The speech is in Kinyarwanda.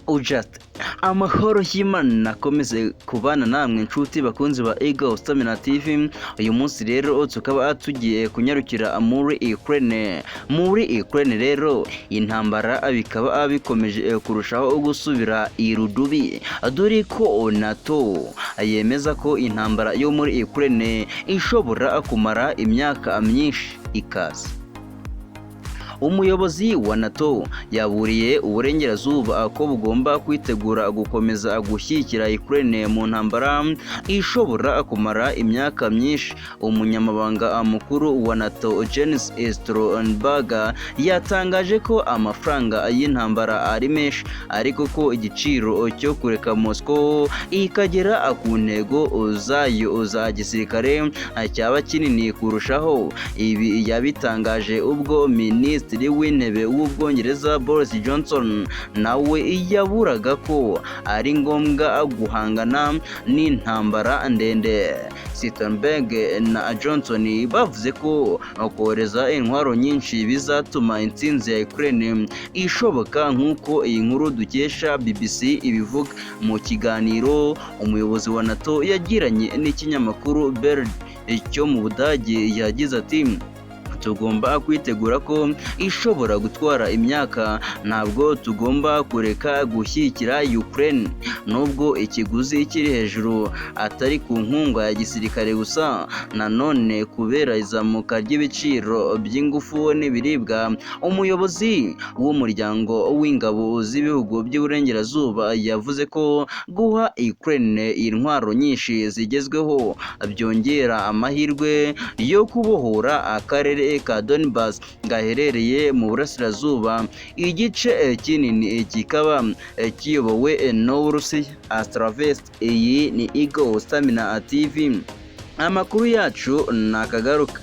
Ujat amahoro y'Imana akomeze kubana namwe inshuti bakunzi ba Stamina TV. Uyu munsi rero tukaba tugiye kunyarukira muri Ukraine rero intambara bikaba bikomeje kurushaho gusubira irudubi, dore ko Nato yemeza ko intambara yo muri Ukraine ishobora kumara imyaka myinshi ikaze. Umuyobozi wa Nato yaburiye uburengerazuba ko bugomba kwitegura gukomeza gushyigikira Ukraine mu ntambara ishobora kumara imyaka myinshi. Umunyamabanga mukuru wa Nato Jens Stoltenberg yatangaje ko amafaranga y'intambara ari menshi, ariko ko igiciro cyo kureka Moscow ikagera ku ntego zayo za gisirikare cyaba kinini kurushaho. Ibi yabitangaje ubwo Minisitiri w'intebe w'Ubwongereza Boris Johnson nawe yaburaga ko ari ngombwa guhangana n'intambara ndende. Stoltenberg na Johnson bavuze ko kohereza intwaro nyinshi bizatuma intsinzi ya Ukraine ishoboka, nk'uko iyi nkuru dukesha BBC ibivuga. Mu kiganiro umuyobozi wa Nato yagiranye n'ikinyamakuru Bild cyo mu Budage yagize ati: tugomba kwitegura ko ishobora gutwara imyaka, ntabwo tugomba kureka gushyigikira Ukraine nubwo ikiguzi kiri hejuru, atari ku nkunga ya gisirikare gusa, nanone kubera izamuka ry'ibiciro by'ingufu n'ibiribwa. Umuyobozi w'umuryango w'ingabo z'ibihugu by'uburengerazuba yavuze ko guha Ukraine intwaro nyinshi zigezweho byongera amahirwe yo kubohora akarere ka Donbas gaherereye mu burasirazuba, igice kinini kikaba kiyobowe n'Uburusiya. Astravest, iyi ni Stamina TV, amakuru yacu nakagaruka.